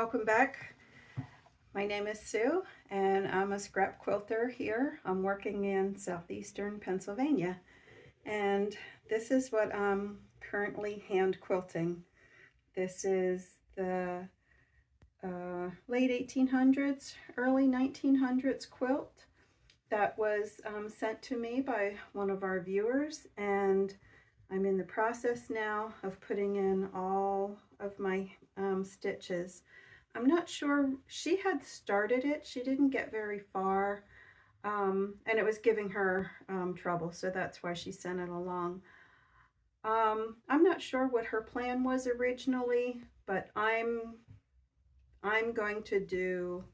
welcome back. My name is Sue and I'm a scrap quilter here. I'm working in southeastern Pennsylvania and this is what I'm currently hand quilting. This is the late 1800s, early 1900s quilt that was sent to me by one of our viewers, and I'm in the process now of putting in all of my stitches. I'm not sure, she had started it, she didn't get very far, and it was giving her trouble, so that's why she sent it along. I'm not sure what her plan was originally, but I'm going to do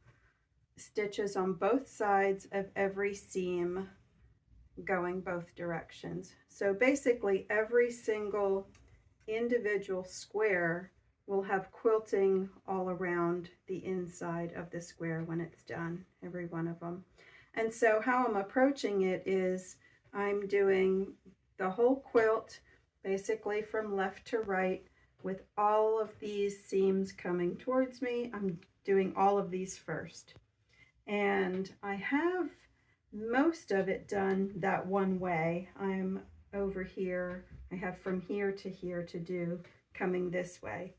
stitches on both sides of every seam going both directions. So basically every single individual square will have quilting all around the inside of the square when it's done, every one of them. And so how I'm approaching it is I'm doing the whole quilt basically from left to right with all of these seams coming towards me. I'm doing all of these first. And I have most of it done that one way. I'm over here. I have from here to do coming this way.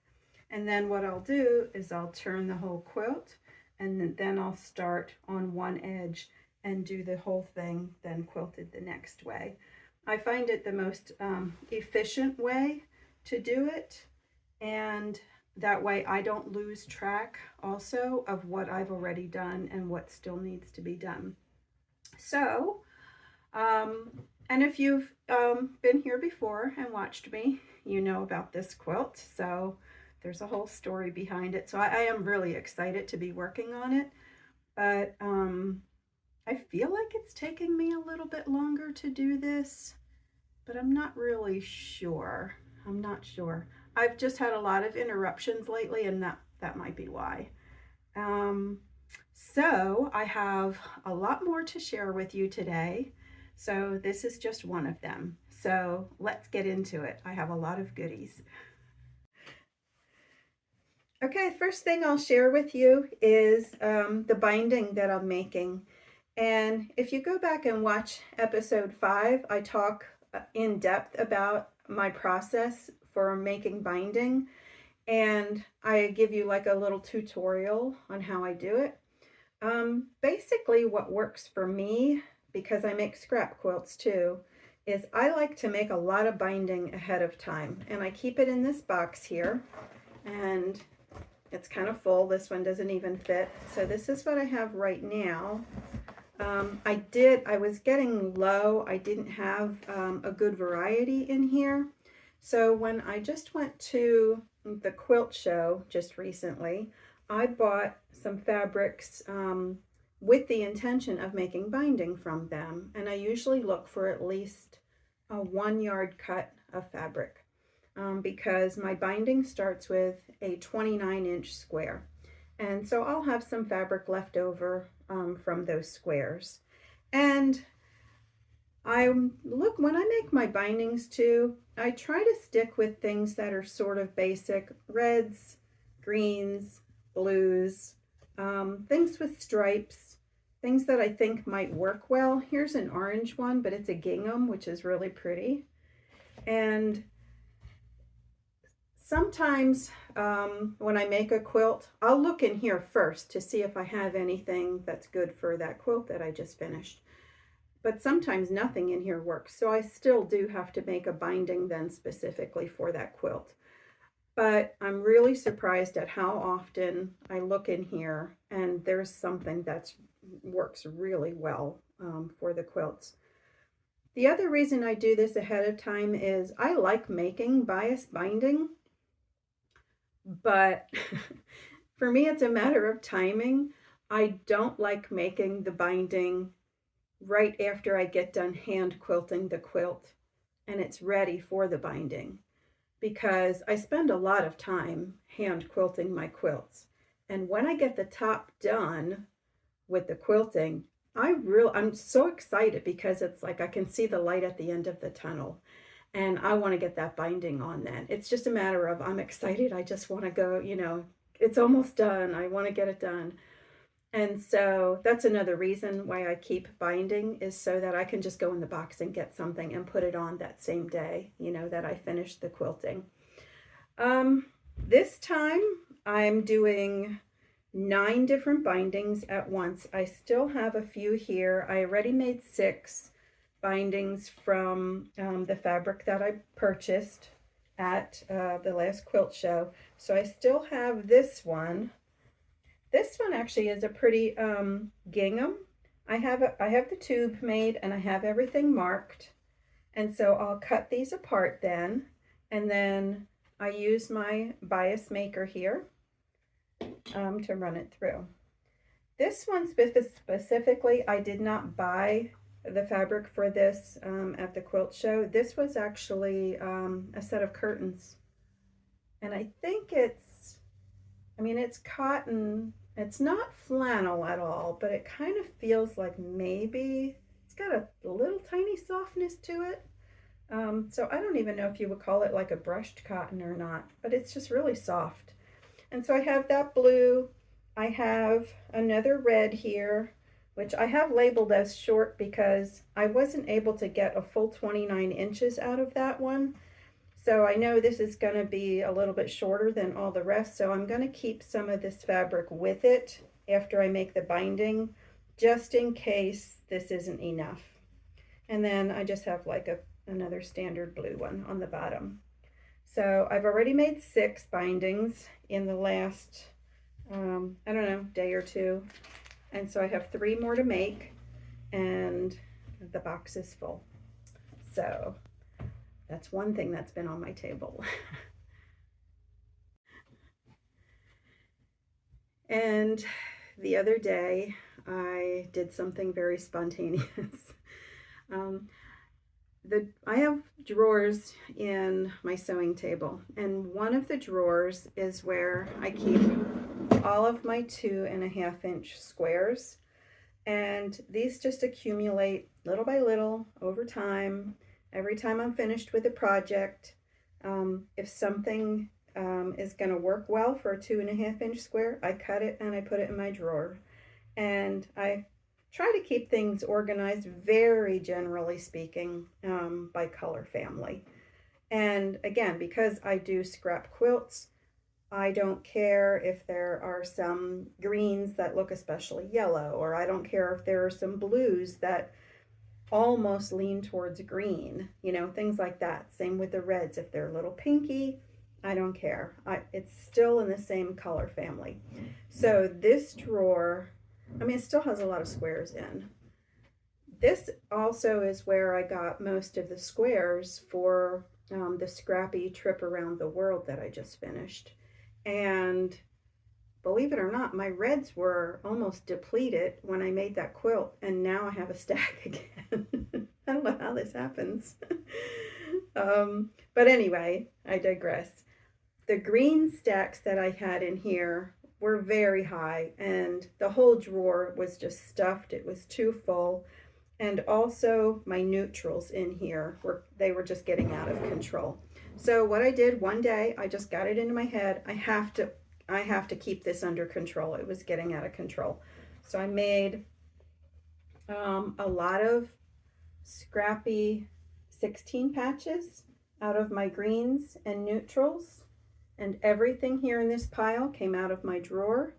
And then what I'll do is I'll turn the whole quilt, and then I'll start on one edge and do the whole thing, then quilted the next way. I find it the most efficient way to do it, and that way I don't lose track also of what I've already done and what still needs to be done. So, and if you've been here before and watched me, you know about this quilt. So there's a whole story behind it. So I am really excited to be working on it. But I feel like it's taking me a little bit longer to do this, but I'm not really sure. I'm not sure. I've just had a lot of interruptions lately, and that might be why. So I have a lot more to share with you today. So this is just one of them. So let's get into it. I have a lot of goodies. Okay, first thing I'll share with you is the binding that I'm making. And if you go back and watch episode 5, I talk in depth about my process for making binding. And I give you like a little tutorial on how I do it. Basically what works for me, because I make scrap quilts too, is I like to make a lot of binding ahead of time. And I keep it in this box here, and it's kind of full. This one doesn't even fit. So this is what I have right now. I was getting low. I didn't have a good variety in here. So when I just went to the quilt show just recently, I bought some fabrics with the intention of making binding from them. And I usually look for at least a 1 yard cut of fabric because my binding starts with a 29-inch square. And so I'll have some fabric left over from those squares. And when I make my bindings too, I try to stick with things that are sort of basic: reds, greens, blues, things with stripes, things that I think might work well. Here's an orange one, but it's a gingham, which is really pretty. And sometimes when I make a quilt, I'll look in here first to see if I have anything that's good for that quilt that I just finished. But sometimes nothing in here works, so I still do have to make a binding then specifically for that quilt. But I'm really surprised at how often I look in here and there's something that works really well for the quilts. The other reason I do this ahead of time is I like making bias binding, but for me it's a matter of timing. I don't like making the binding right after I get done hand quilting the quilt and it's ready for the binding, because I spend a lot of time hand quilting my quilts. And when I get the top done with the quilting, I'm so excited because it's like I can see the light at the end of the tunnel. And I want to get that binding on then. It's just a matter of I'm excited. I just want to go, it's almost done. I want to get it done. And so that's another reason why I keep binding, is so that I can just go in the box and get something and put it on that same day, you know, that I finished the quilting. This time I'm doing 9 different bindings at once. I still have a few here. I already made 6 bindings from the fabric that I purchased at the last quilt show. So I still have this one. This one actually is a pretty gingham. I have the tube made and I have everything marked. And so I'll cut these apart then, and then I use my bias maker here to run it through. This one specifically, I did not buy the fabric for this at the quilt show. This was actually a set of curtains. And I think it's cotton. It's not flannel at all, but it kind of feels like maybe it's got a little tiny softness to it. So I don't even know if you would call it like a brushed cotton or not, but it's just really soft. And so I have that blue. I have another red here, which I have labeled as short because I wasn't able to get a full 29 inches out of that one. So I know this is going to be a little bit shorter than all the rest, so I'm going to keep some of this fabric with it after I make the binding, just in case this isn't enough. And then I just have like another standard blue one on the bottom. So I've already made 6 bindings in the last, I don't know, day or two. And so I have 3 more to make, and the box is full. So that's one thing that's been on my table. And the other day, I did something very spontaneous. I have drawers in my sewing table, and one of the drawers is where I keep all of my 2.5 inch squares, and these just accumulate little by little over time. Every time I'm finished with a project, if something is going to work well for a 2.5 inch square, I cut it and I put it in my drawer. And I try to keep things organized, very generally speaking, by color family. And again, because I do scrap quilts, I don't care if there are some greens that look especially yellow, or I don't care if there are some blues that almost lean towards green, you know, things like that. Same with the reds. If they're a little pinky, I don't care. It's still in the same color family. So this drawer, it still has a lot of squares in. This also is where I got most of the squares for the scrappy trip around the world that I just finished. And believe it or not, my reds were almost depleted when I made that quilt, and now I have a stack again. I don't know how this happens. But anyway, I digress. The green stacks that I had in here were very high, and the whole drawer was just stuffed. It was too full. And also my neutrals in here they were just getting out of control. So what I did one day, I just got it into my head, I have to keep this under control. It was getting out of control. So I made a lot of scrappy 16 patches out of my greens and neutrals, and everything here in this pile came out of my drawer.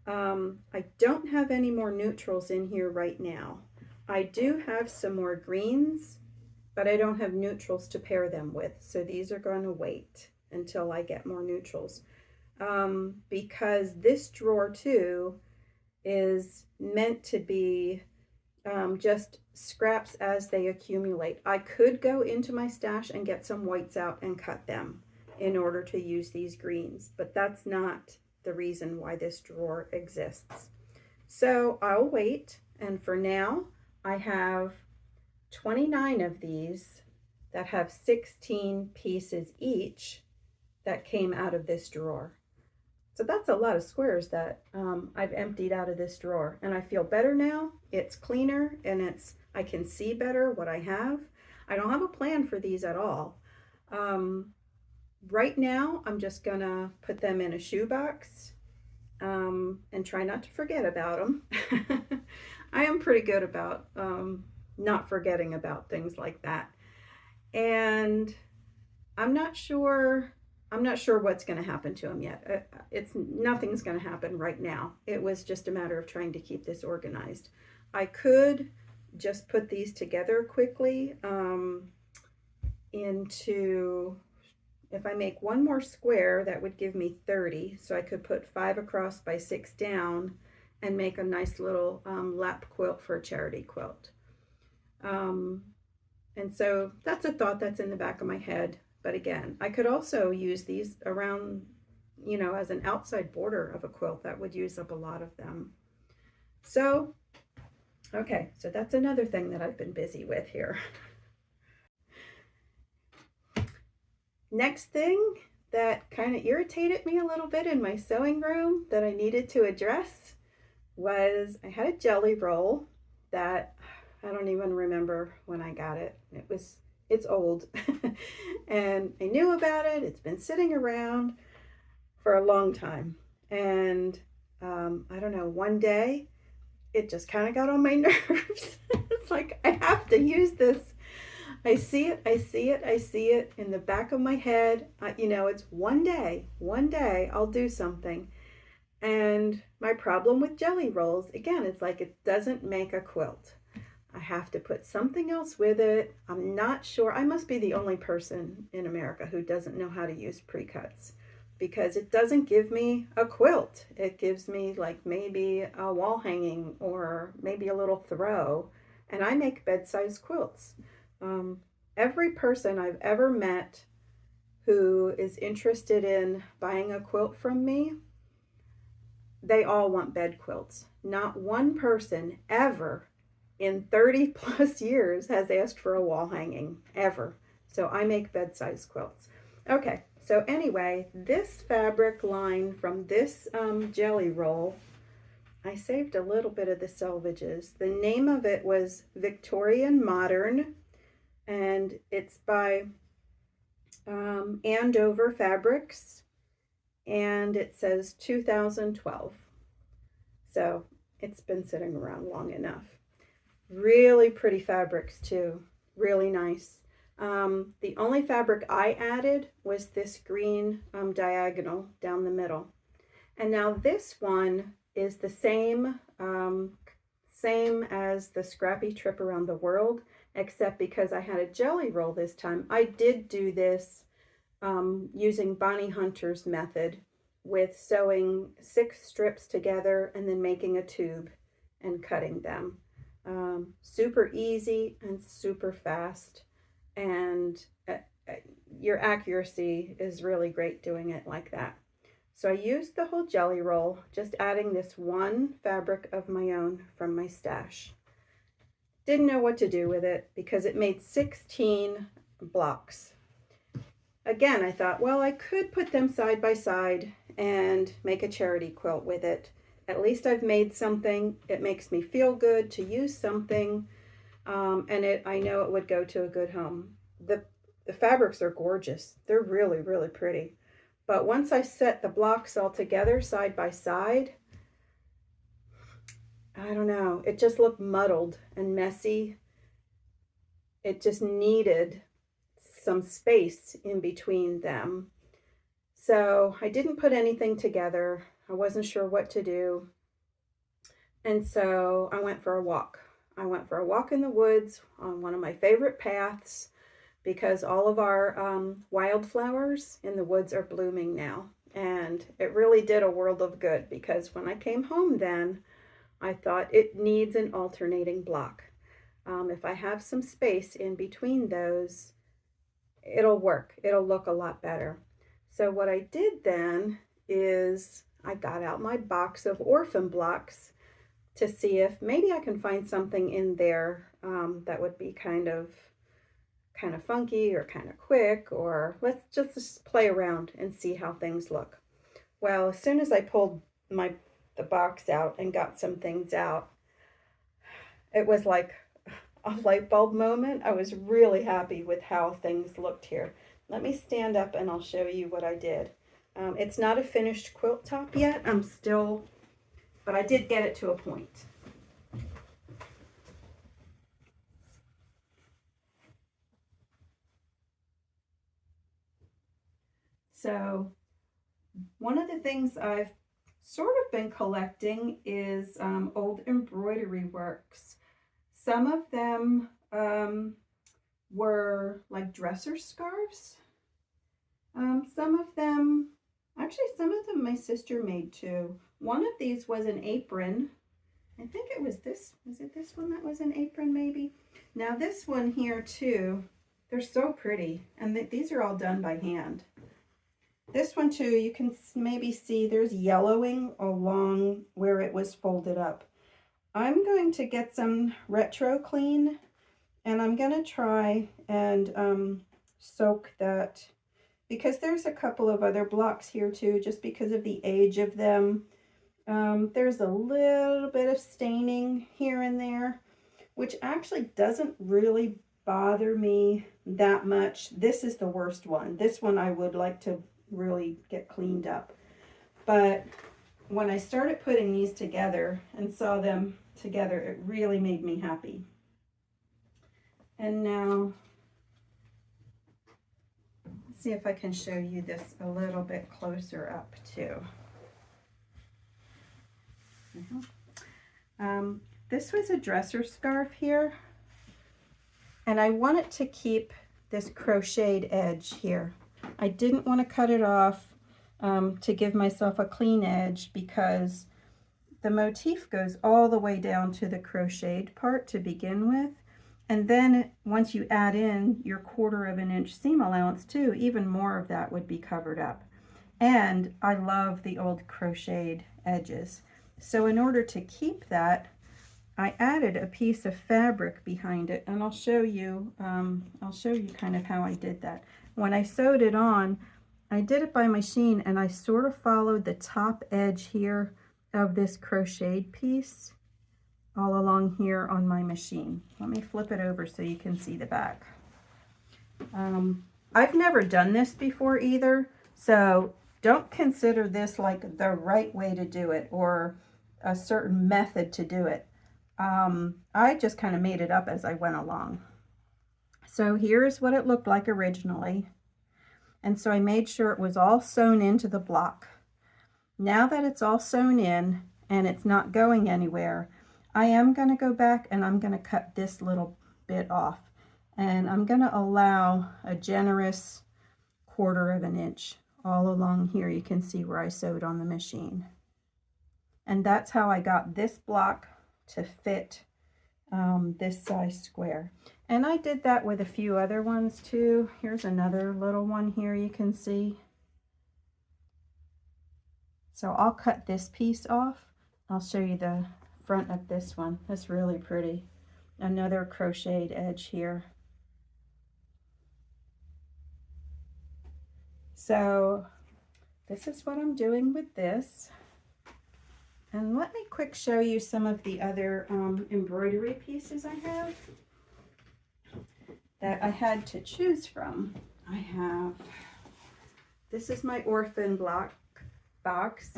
I don't have any more neutrals in here right now. I do have some more greens, but I don't have neutrals to pair them with, so these are going to wait until I get more neutrals. Because this drawer too is meant to be just scraps as they accumulate. I could go into my stash and get some whites out and cut them in order to use these greens, but that's not the reason why this drawer exists. So I'll wait, and for now I have 29 of these that have 16 pieces each that came out of this drawer. So that's a lot of squares that I've emptied out of this drawer, and I feel better now. It's cleaner, and I can see better what I have. I don't have a plan for these at all. Right now, I'm just gonna put them in a shoebox and try not to forget about them. I am pretty good about not forgetting about things like that. And I'm not sure. I'm not sure what's going to happen to them yet. It's nothing's going to happen right now. It was just a matter of trying to keep this organized. I could just put these together quickly into, if I make one more square, that would give me 30. So I could put 5 across by 6 down and make a nice little lap quilt for a charity quilt. And so that's a thought that's in the back of my head. But again, I could also use these around, as an outside border of a quilt. That would use up a lot of them. So, okay, so that's another thing that I've been busy with here. Next thing that kind of irritated me a little bit in my sewing room that I needed to address was I had a jelly roll that I don't even remember when I got it. It's old and I knew about it. It's been sitting around for a long time. And I don't know, one day it just kind of got on my nerves. It's like, I have to use this. I see it in the back of my head. It's one day I'll do something. And my problem with jelly rolls, again, it's like it doesn't make a quilt. I have to put something else with it. I'm not sure. I must be the only person in America who doesn't know how to use pre-cuts, because it doesn't give me a quilt. It gives me like maybe a wall hanging or maybe a little throw. And I make bed-size quilts. Every person I've ever met who is interested in buying a quilt from me, they all want bed quilts. Not one person ever in 30 plus years has asked for a wall hanging, ever. So I make bed-size quilts. Okay, so anyway, this fabric line from this jelly roll, I saved a little bit of the selvages. The name of it was Victorian Modern, and it's by Andover Fabrics, and it says 2012. So it's been sitting around long enough. Really pretty fabrics too, really nice. The only fabric I added was this green diagonal down the middle. And now this one is the same as the Scrappy Trip Around the World, except because I had a jelly roll this time, I did do this using Bonnie Hunter's method with sewing 6 strips together and then making a tube and cutting them. Super easy and super fast, and your accuracy is really great doing it like that. So I used the whole jelly roll, just adding this one fabric of my own from my stash. Didn't know what to do with it because it made 16 blocks. Again, I thought, well, I could put them side by side and make a charity quilt with it. At least I've made something. It makes me feel good to use something, and I know it would go to a good home. The fabrics are gorgeous. They're really, really pretty. But once I set the blocks all together side by side, I don't know, it just looked muddled and messy. It just needed some space in between them. So I didn't put anything together. I wasn't sure what to do. And so I went for a walk. I went for a walk in the woods on one of my favorite paths, because all of our wildflowers in the woods are blooming now. And it really did a world of good, because when I came home then, I thought it needs an alternating block. If I have some space in between those, it'll work. It'll look a lot better. So what I did then is I got out my box of orphan blocks to see if maybe I can find something in there that would be kind of funky or kind of quick, or let's just play around and see how things look. Well, as soon as I pulled the box out and got some things out, it was like a light bulb moment. I was really happy with how things looked here. let me stand up and I'll show you what I did. It's not a finished quilt top yet. I'm still, but I did get it to a point. So one of the things I've sort of been collecting is old embroidery works. Some of them were like dresser scarves. Some of them, actually some of them my sister made too. One of these was an apron. I think it was this, was it this one that was an apron maybe? Now this one here too, they're so pretty, and these are all done by hand. This one too, you can maybe see there's yellowing along where it was folded up. I'm going to get some retro clean, and I'm going to try and soak that, because there's a couple of other blocks here too, just because of the age of them. There's a little bit of staining here and there, which actually doesn't really bother me that much. This is the worst one. This one I would like to really get cleaned up. But when I started putting these together and saw them together, it really made me happy. And now, let's see if I can show you this a little bit closer up too. This was a dresser scarf here, and I wanted to keep this crocheted edge here. I didn't want to cut it off to give myself a clean edge, because the motif goes all the way down to the crocheted part to begin with, and then once you add in your 1/4 of an inch seam allowance too, even more of that would be covered up. And I love the old crocheted edges. So in order to keep that, I added a piece of fabric behind it, and I'll show you kind of how I did that. When I sewed it on, I did it by machine, and I sort of followed the top edge here of this crocheted piece all along here on my machine. Let me flip it over so you can see the back. I've never done this before either, so don't consider this like the right way to do it or a certain method to do it. I just kind of made it up as I went along. So here's what it looked like originally. And so I made sure it was all sewn into the block. Now that it's all sewn in and it's not going anywhere, I am going to go back and I'm going to cut this little bit off. And I'm going to allow a generous 1/4 of an inch all along here. You can see where I sewed on the machine. And that's how I got this block to fit this size square. And I did that with a few other ones too. Here's another little one here you can see. So I'll cut this piece off. I'll show you the front of this one. That's really pretty. Another crocheted edge here. So this is what I'm doing with this. And let me quick show you some of the other embroidery pieces I have that I had to choose from. I have, this is my orphan block box,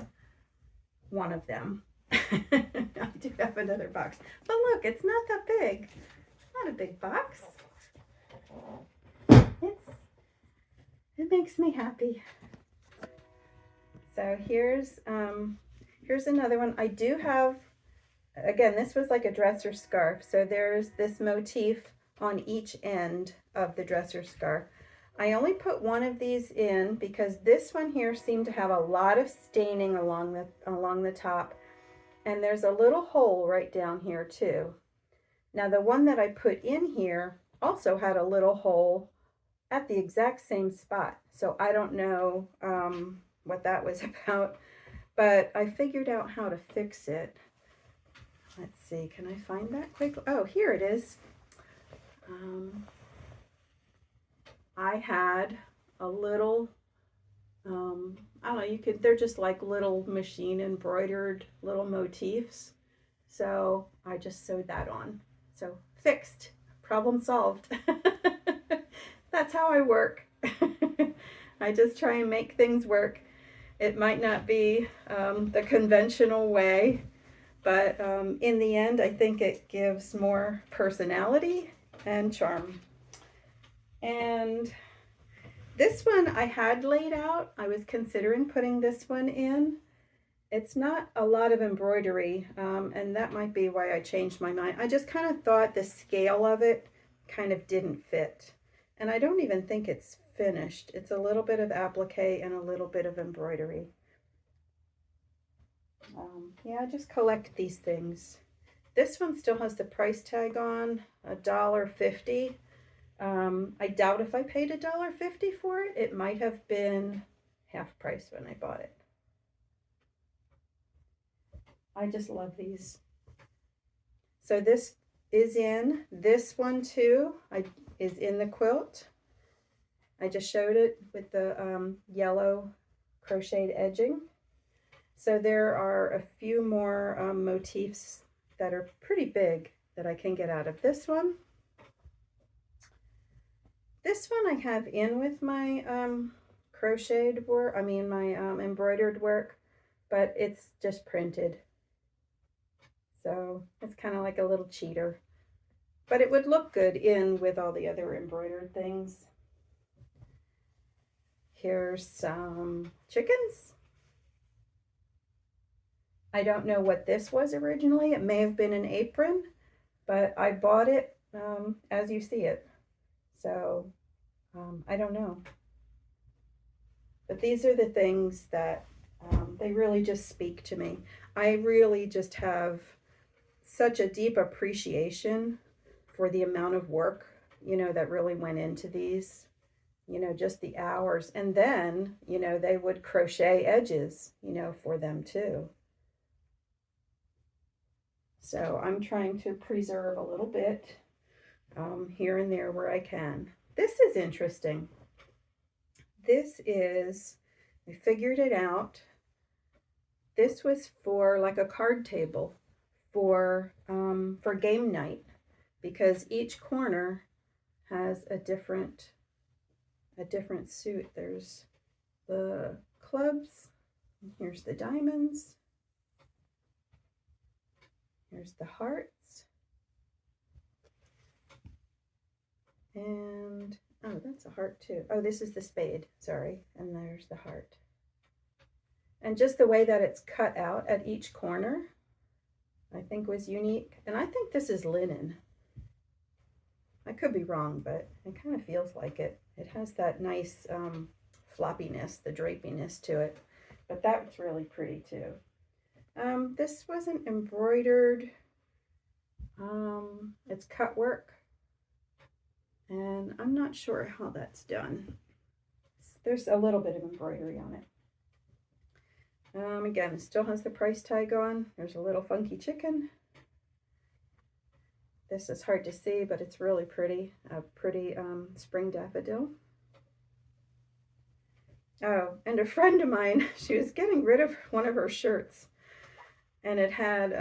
one of them. I do have another box, but look, it's not that big. It's not a big box. It makes me happy. So here's another one. I do have, again, this was like a dresser scarf. So there's this motif on each end of the dresser scarf. I only put one of these in because this one here seemed to have a lot of staining along the top. And there's a little hole right down here too. Now the one that I put in here also had a little hole at the exact same spot. So I don't know what that was about, but I figured out how to fix it. Let's see, can I find that quickly? Oh, here it is. I had a little, I don't know, they're just like little machine embroidered little motifs. So I just sewed that on. So fixed, problem solved. That's how I work. I just try and make things work. It might not be the conventional way, but in the end, I think it gives more personality and charm. And this one I had laid out. I was considering putting this one in. It's not a lot of embroidery, and that might be why I changed my mind. I just kind of thought the scale of it kind of didn't fit. And I don't even think it's finished. It's a little bit of applique and a little bit of embroidery. Yeah, I just collect these things. This one still has the price tag on, $1.50. I doubt if I paid $1.50 for it. It might have been half price when I bought it. I just love these. So this is in this one too. Is in the quilt. I just showed it with the yellow crocheted edging. So there are a few more motifs that are pretty big that I can get out of this one. This one I have in with my crocheted work, my embroidered work, but it's just printed. So it's kind of like a little cheater. But it would look good in with all the other embroidered things. Here's some chickens. I don't know what this was originally. It may have been an apron, but I bought it as you see it. So I don't know. But these are the things that they really just speak to me. I really just have such a deep appreciation for the amount of work, that really went into these, just the hours. And then, they would crochet edges, for them too. So I'm trying to preserve a little bit here and there where I can. This is interesting. This is, I figured it out. This was for like a card table for game night, because each corner has a different suit. There's the clubs, here's the diamonds, here's the hearts, and oh, that's a heart too. Oh, this is the spade, sorry, and there's the heart. And just the way that it's cut out at each corner, I think was unique. And I think this is linen. I could be wrong, but it kind of feels like it. It has that nice floppiness, the drapiness to it. But that's really pretty too. This wasn't embroidered. It's cut work. And I'm not sure how that's done. There's a little bit of embroidery on it. Again, it still has the price tag on. There's a little funky chicken. This is hard to see, but it's really pretty. A pretty spring daffodil. Oh, and a friend of mine, she was getting rid of one of her shirts, and it had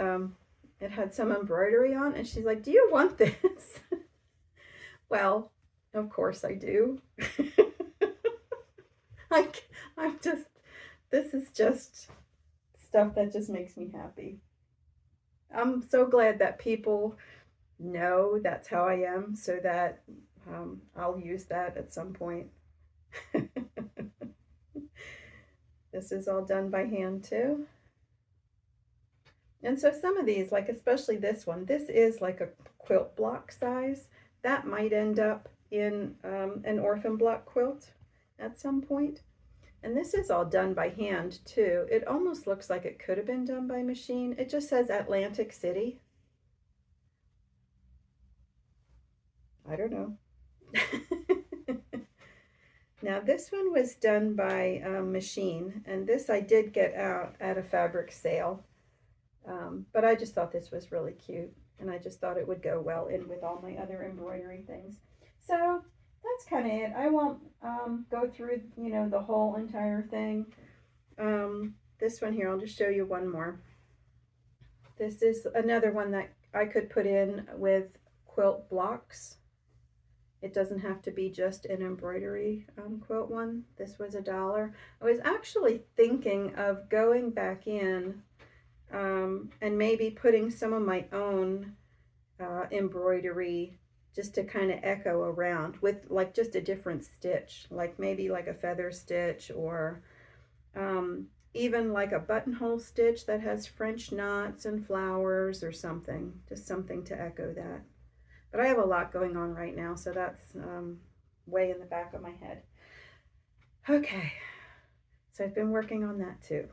some embroidery on, and she's like, "Do you want this?" Well, of course I do. This is just stuff that just makes me happy. I'm so glad that people know that's how I am, so that I'll use that at some point. This is all done by hand too. And so some of these, like especially this one, this is like a quilt block size. That might end up in an orphan block quilt at some point. And this is all done by hand too. It almost looks like it could have been done by machine. It just says Atlantic City. I don't know. Now this one was done by machine, and this I did get out at a fabric sale. But I just thought this was really cute, and I just thought it would go well in with all my other embroidery things. So that's kind of it. I won't go through, the whole entire thing. This one here, I'll just show you one more. This is another one that I could put in with quilt blocks. It doesn't have to be just an embroidery quilt one. This was $1. I was actually thinking of going back in and maybe putting some of my own embroidery just to kind of echo around with like just a different stitch, like maybe like a feather stitch or even like a buttonhole stitch that has French knots and flowers or something, just something to echo that. But I have a lot going on right now, so that's way in the back of my head. Okay, so I've been working on that too.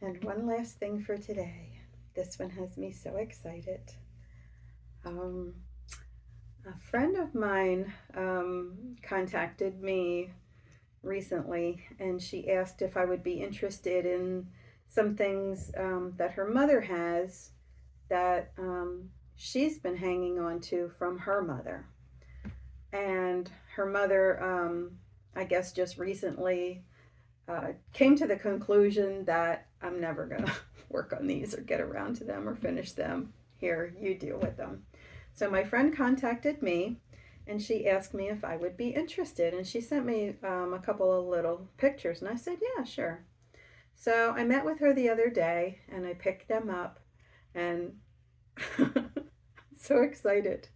And one last thing for today. This one has me so excited. A friend of mine contacted me recently, and she asked if I would be interested in some things that her mother has that she's been hanging on to from her mother. And her mother, I guess, just recently came to the conclusion that I'm never going to work on these or get around to them or finish them. Here, you deal with them. So my friend contacted me and she asked me if I would be interested. And she sent me a couple of little pictures and I said, yeah, sure. So I met with her the other day and I picked them up and so excited.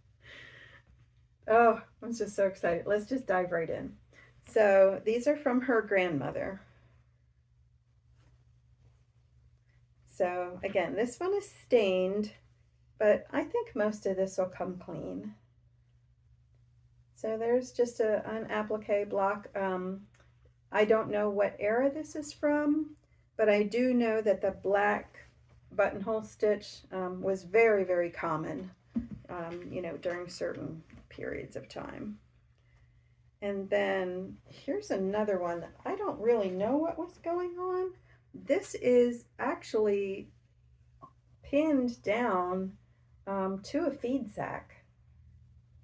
Oh, I'm just so excited. Let's just dive right in. So these are from her grandmother. So again, this one is stained, but I think most of this will come clean. So there's just an applique block. I don't know what era this is from, but I do know that the black buttonhole stitch was very, very common, you know, during certain periods of time. And then here's another one that I don't really know what was going on. This is actually pinned down to a feed sack.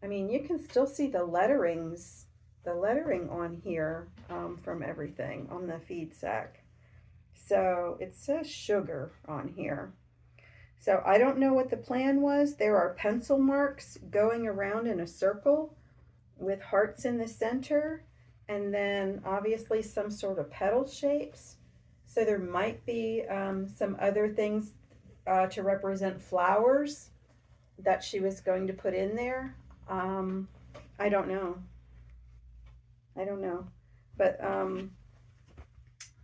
I mean, you can still see the lettering on here from everything on the feed sack. So it says sugar on here. So I don't know what the plan was. There are pencil marks going around in a circle with hearts in the center, and then obviously some sort of petal shapes. So there might be some other things to represent flowers that she was going to put in there. I don't know. I don't know. But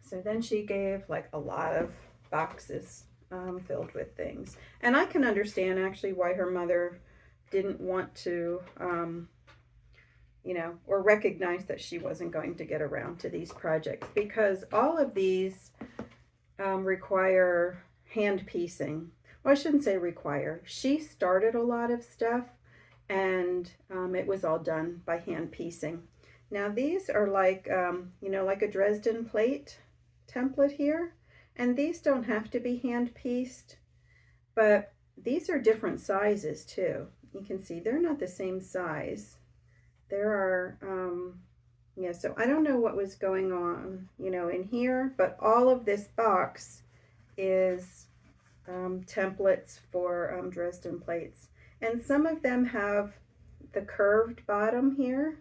so then she gave like a lot of boxes filled with things. And I can understand actually why her mother didn't want to, you know, or recognize that she wasn't going to get around to these projects, because all of these require hand piecing. Well, I shouldn't say require. She started a lot of stuff and it was all done by hand piecing. Now these are like, you know, like a Dresden plate template here. And these don't have to be hand pieced, but these are different sizes too. You can see they're not the same size. There are, yeah, so I don't know what was going on, you know, in here, but all of this box is templates for Dresden plates. And some of them have the curved bottom here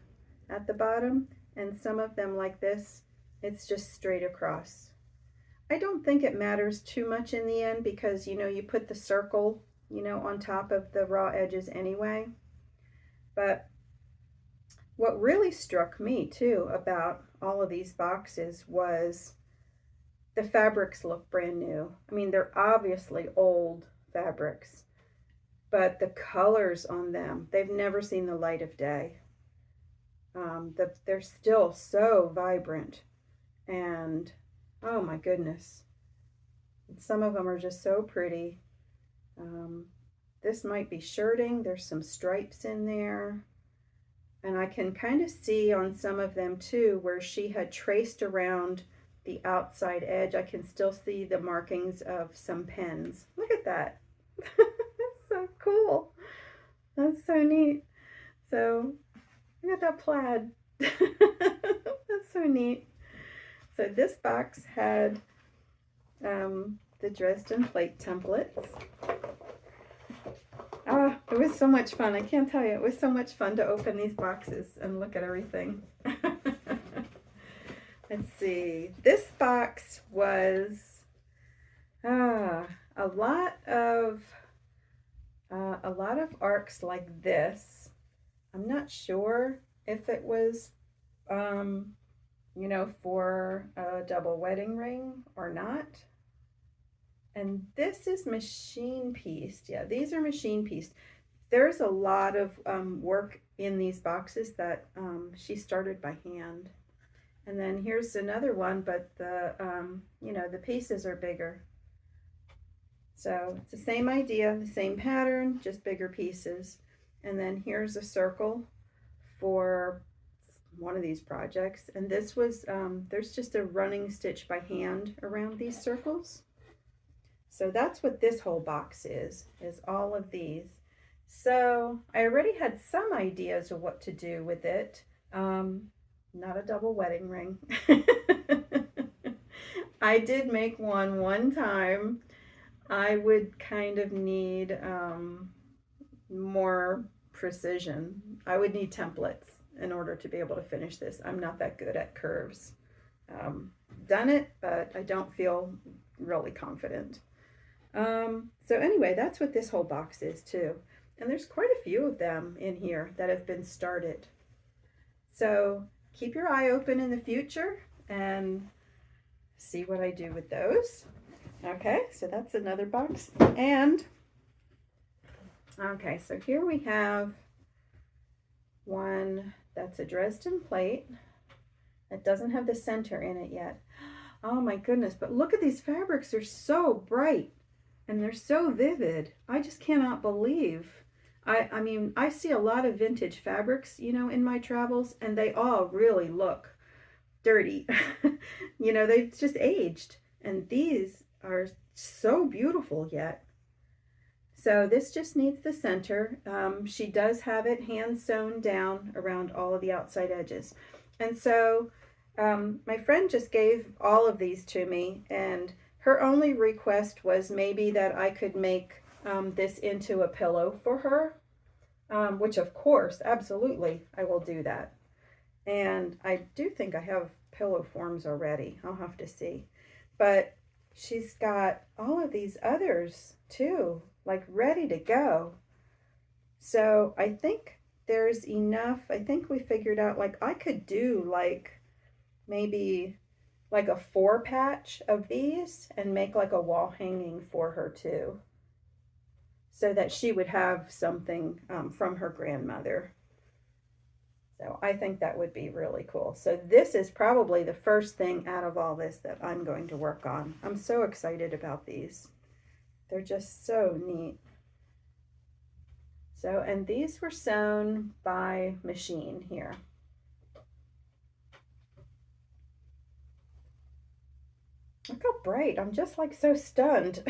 at the bottom, and some of them like this, it's just straight across. I don't think it matters too much in the end because, you know, you put the circle, you know, on top of the raw edges anyway. But what really struck me too about all of these boxes was the fabrics look brand new. I mean, they're obviously old fabrics, but the colors on them, they've never seen the light of day. They're still so vibrant, and oh my goodness, some of them are just so pretty. This might be shirting. There's some stripes in there, and I can kind of see on some of them too where she had traced around the outside edge. I can still see the markings of some pens. Look at that. That's so cool. That's so neat. So look at that plaid. That's so neat. So this box had the Dresden plate templates. It was so much fun. I can't tell you. It was so much fun to open these boxes and look at everything. Let's see. This box was a lot of arcs like this. I'm not sure if it was you know, for a double wedding ring or not. And this is machine pieced. Yeah, these are machine pieced. There's a lot of work in these boxes that she started by hand. And then here's another one, but the you know, the pieces are bigger. So it's the same idea, the same pattern, just bigger pieces. And then here's a circle for one of these projects. And this was, there's just a running stitch by hand around these circles. So that's what this whole box is all of these. So I already had some ideas of what to do with it. Not a double wedding ring. I did make one time. I would kind of need more precision. I would need templates in order to be able to finish this. I'm not that good at curves. Done it, but I don't feel really confident. So anyway, that's what this whole box is too. And there's quite a few of them in here that have been started. So keep your eye open in the future and see what I do with those. Okay, so that's another box. And okay, so here we have one that's a Dresden plate. It doesn't have the center in it yet. Oh my goodness, but look at these fabrics. They're so bright and they're so vivid. I just cannot believe. I mean, I see a lot of vintage fabrics, you know, in my travels, and they all really look dirty. You know, they've just aged. And these are so beautiful yet. So this just needs the center. She does have it hand sewn down around all of the outside edges. And so my friend just gave all of these to me, and her only request was maybe that I could make this into a pillow for her, which of course, absolutely, I will do that. And I do think I have pillow forms already. I'll have to see. But she's got all of these others too, like ready to go. So I think there's enough. I think we figured out, like, I could do like maybe like a 4-patch of these and make like a wall hanging for her too, so that she would have something from her grandmother. So I think that would be really cool. So this is probably the first thing out of all this that I'm going to work on. I'm so excited about these. They're just so neat. So, and these were sewn by machine here. Look how bright. I'm just like so stunned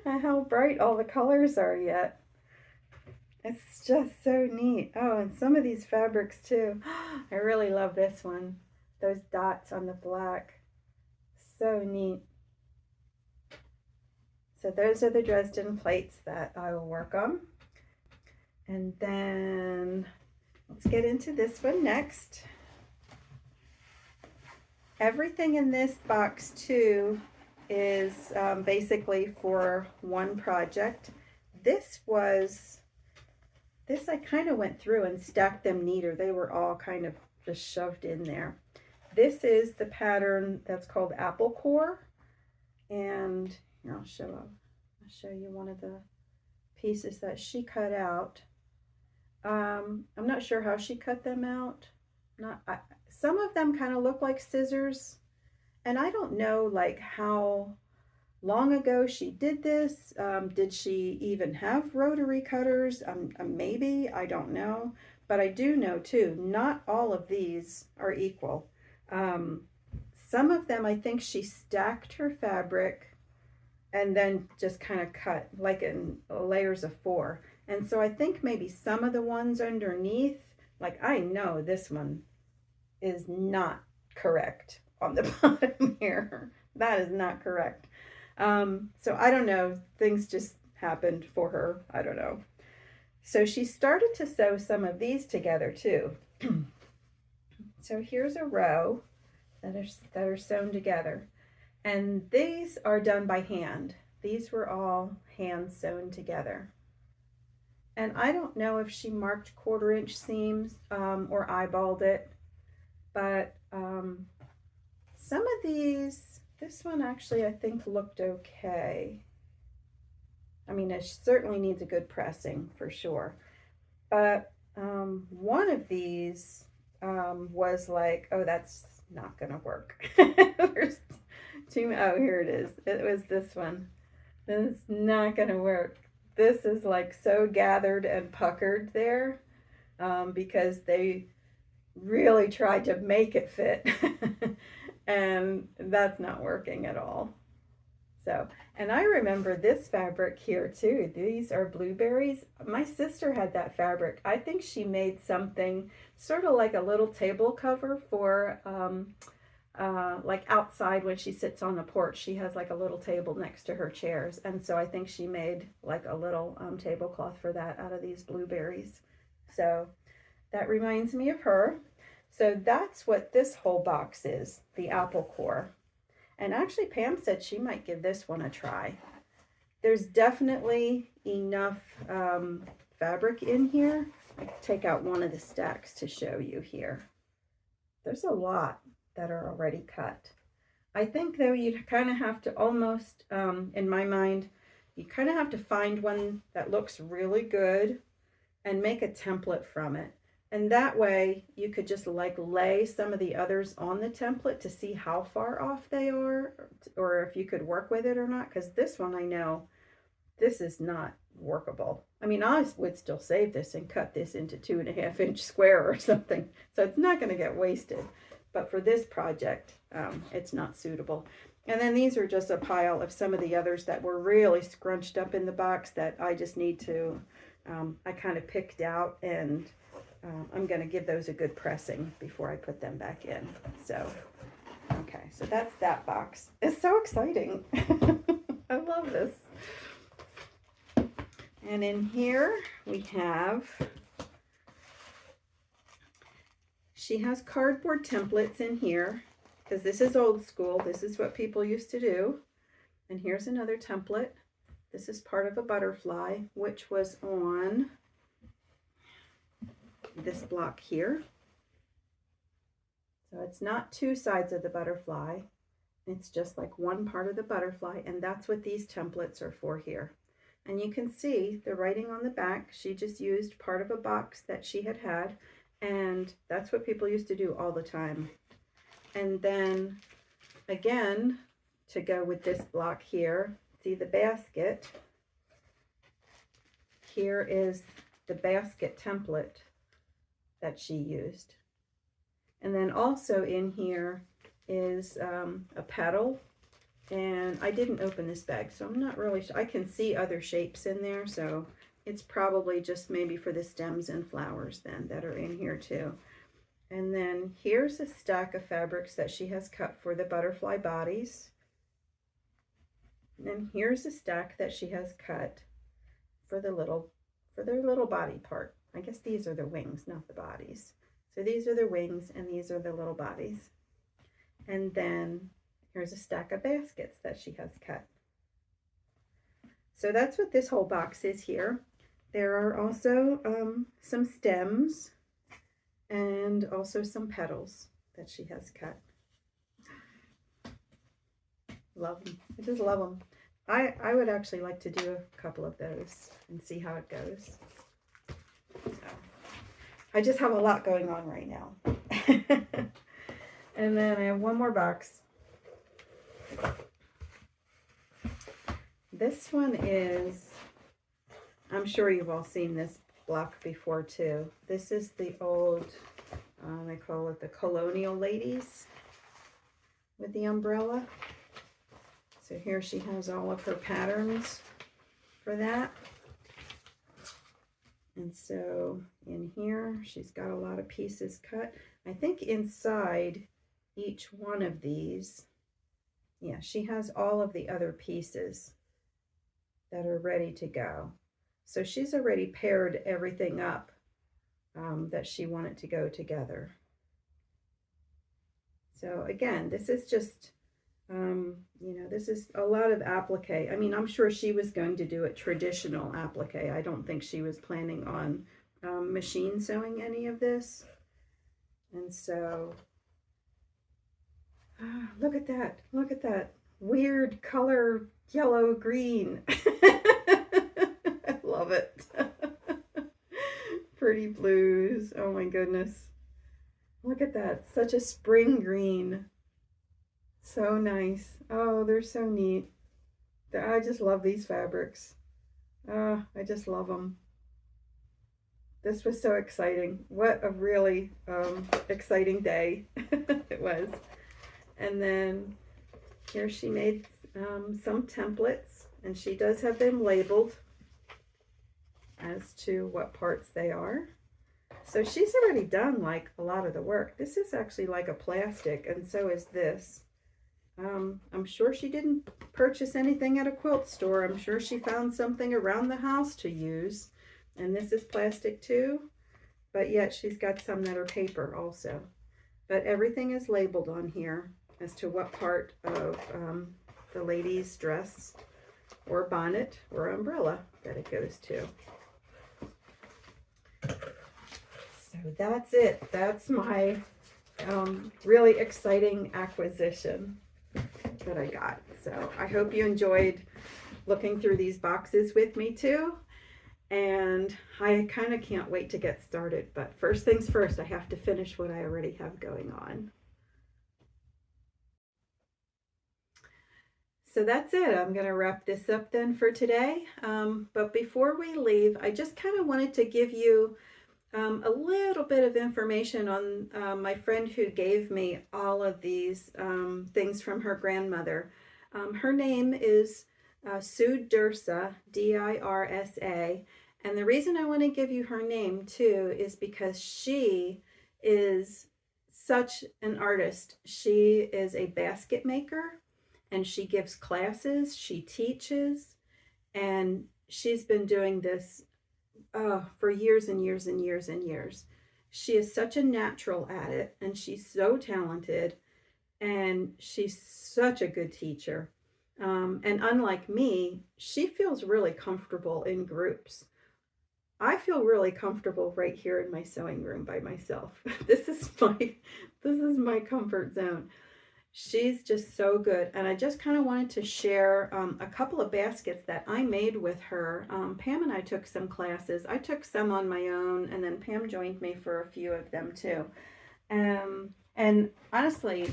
at how bright all the colors are yet. It's just so neat. Oh, and some of these fabrics too. I really love this one. Those dots on the black. So neat. So those are the Dresden plates that I will work on. And then let's get into this one next. Everything in this box too is basically for one project. This I kind of went through and stacked them neater. They were all kind of just shoved in there. This is the pattern that's called Apple Core. And here, I'll show you one of the pieces that she cut out. I'm not sure how she cut them out. Some of them kind of look like scissors, and I don't know like how long ago she did this. Did she even have rotary cutters? Maybe, I don't know. But I do know too, not all of these are equal. Some of them, I think she stacked her fabric and then just kind of cut like in layers of 4. And so I think maybe some of the ones underneath, like I know this one is not correct on the bottom here. That is not correct. So I don't know. Things just happened for her. I don't know. So she started to sew some of these together too. So here's a row that are sewn together. And these are done by hand. These were all hand sewn together. And I don't know if she marked 1/4 inch seams or eyeballed it, but some of these, this one actually I think looked okay. I mean, it certainly needs a good pressing for sure. But one of these was like, oh, that's not gonna work. There's oh, here it is. It was this one. This is not gonna work. This is like so gathered and puckered there because they really tried to make it fit. And that's not working at all. So, and I remember this fabric here too. These are blueberries. My sister had that fabric. I think she made something sort of like a little table cover for like outside when she sits on the porch. She has like a little table next to her chairs. And so I think she made like a little tablecloth for that out of these blueberries. So that reminds me of her. So that's what this whole box is, the apple core. And actually Pam said she might give this one a try. There's definitely enough fabric in here. I can take out one of the stacks to show you here. There's a lot that are already cut. I think though you kind of have to almost, in my mind, you kind of have to find one that looks really good and make a template from it. And that way you could just like lay some of the others on the template to see how far off they are or if you could work with it or not. Because this one, I know this is not workable. I mean, I would still save this and cut this into 2.5 inch square or something. So it's not going to get wasted. But for this project, it's not suitable. And then these are just a pile of some of the others that were really scrunched up in the box that I just need to, I kind of picked out, and I'm going to give those a good pressing before I put them back in. So, okay, so that's that box. It's so exciting. I love this. And in here we have, she has cardboard templates in here because this is old school. This is what people used to do. And here's another template. This is part of a butterfly, which was on this block here. So it's not two sides of the butterfly. It's just like one part of the butterfly, and that's what these templates are for here. And you can see the writing on the back. She just used part of a box that she had, and that's what people used to do all the time. And then again, to go with this block here, see the basket. Here is the basket template that she used. And then also in here is a petal. And I didn't open this bag, so I'm not really sure. I can see other shapes in there, so it's probably just maybe for the stems and flowers then that are in here too. And then here's a stack of fabrics that she has cut for the butterfly bodies. And then here's a stack that she has cut for their little body part. I guess these are the wings, not the bodies. So these are the wings and these are the little bodies. And then here's a stack of baskets that she has cut. So that's what this whole box is here. There are also some stems and also some petals that she has cut. Love them. I just love them. I would actually like to do a couple of those and see how it goes. So, I just have a lot going on right now. And then I have one more box. This one is, I'm sure you've all seen this block before too. This is the old, they call it the colonial ladies with the umbrella. So here she has all of her patterns for that. And so in here, she's got a lot of pieces cut. I think inside each one of these, yeah, she has all of the other pieces that are ready to go. So she's already paired everything up that she wanted to go together. So again, this is just, you know, this is a lot of applique. I mean, I'm sure she was going to do it traditional applique. I don't think she was planning on machine sewing any of this. And so, look at that. Look at that weird color, yellow green. I love it. Pretty blues. Oh my goodness. Look at that. Such a spring green. So nice. Oh, they're so neat. I just love these fabrics. I just love them. This was so exciting. What a really exciting day it was. And then here she made some templates, and she does have them labeled as to what parts they are. So she's already done like a lot of the work. This is actually like a plastic, and so is this. I'm sure she didn't purchase anything at a quilt store. I'm sure she found something around the house to use. And this is plastic too, but yet she's got some that are paper also. But everything is labeled on here as to what part of the lady's dress or bonnet or umbrella that it goes to. So that's it. That's my really exciting acquisition that I got. So I hope you enjoyed looking through these boxes with me too. And I kind of can't wait to get started. But first things first, I have to finish what I already have going on. So that's it. I'm going to wrap this up then for today. But before we leave, I just kind of wanted to give you a little bit of information on my friend who gave me all of these things from her grandmother. Her name is Sue Dirsa, D-I-R-S-A. And the reason I want to give you her name too is because she is such an artist. She is a basket maker, and she gives classes, she teaches, and she's been doing this for years and years and years and years. She is such a natural at it, and she's so talented, and she's such a good teacher. And unlike me, she feels really comfortable in groups. I feel really comfortable right here in my sewing room by myself. This is my comfort zone. She's just so good. And I just kind of wanted to share a couple of baskets that I made with her. Pam and I took some classes. I took some on my own, and then Pam joined me for a few of them too. And honestly,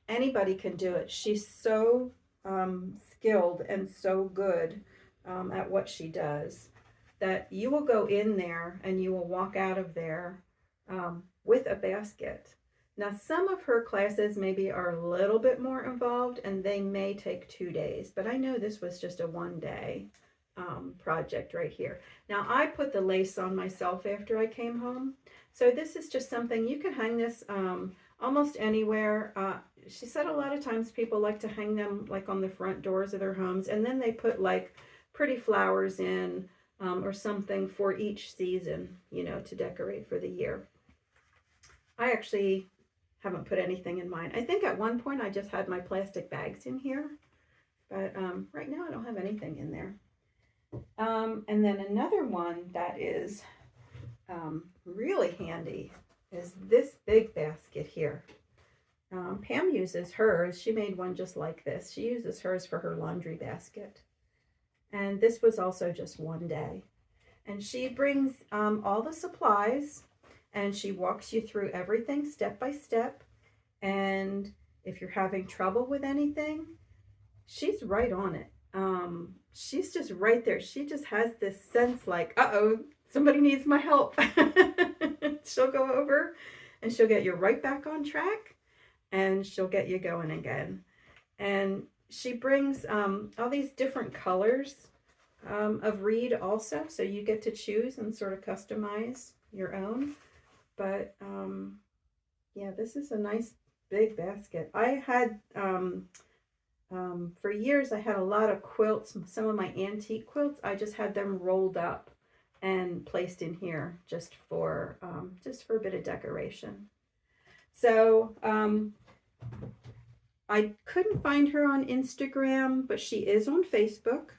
anybody can do it. She's so skilled and so good at what she does that you will go in there and you will walk out of there with a basket. Now, some of her classes maybe are a little bit more involved, and they may take 2 days, but I know this was just a 1-day project right here. Now, I put the lace on myself after I came home, so this is just something, you can hang this almost anywhere. She said a lot of times people like to hang them like on the front doors of their homes, and then they put like pretty flowers in or something for each season, you know, to decorate for the year. I actually haven't put anything in mine. I think at one point I just had my plastic bags in here, but right now I don't have anything in there. And then another one that is really handy is this big basket here. Pam uses hers. She made one just like this. She uses hers for her laundry basket. And this was also just 1 day. And she brings all the supplies, and she walks you through everything step by step. And if you're having trouble with anything, she's right on it. She's just right there. She just has this sense like, uh-oh, somebody needs my help. She'll go over and she'll get you right back on track, and she'll get you going again. And she brings all these different colors of reed also, so you get to choose and sort of customize your own. But yeah, this is a nice big basket. I had For years I had a lot of quilts, some of my antique quilts. I just had them rolled up and placed in here just for a bit of decoration. So I couldn't find her on Instagram, but she is on Facebook,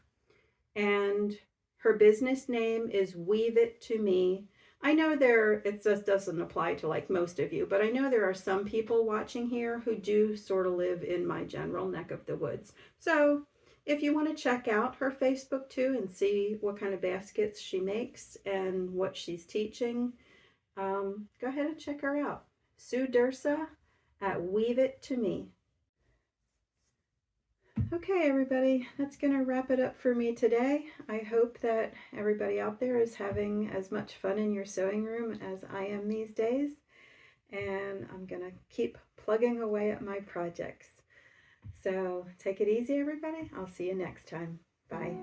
and her business name is Weave It To Me. I know it just doesn't apply to like most of you, but I know there are some people watching here who do sort of live in my general neck of the woods. So if you want to check out her Facebook too and see what kind of baskets she makes and what she's teaching, go ahead and check her out. Sue Dursa at Weave It To Me. Okay, everybody, that's going to wrap it up for me today. I hope that everybody out there is having as much fun in your sewing room as I am these days. And I'm going to keep plugging away at my projects. So take it easy, everybody. I'll see you next time. Bye.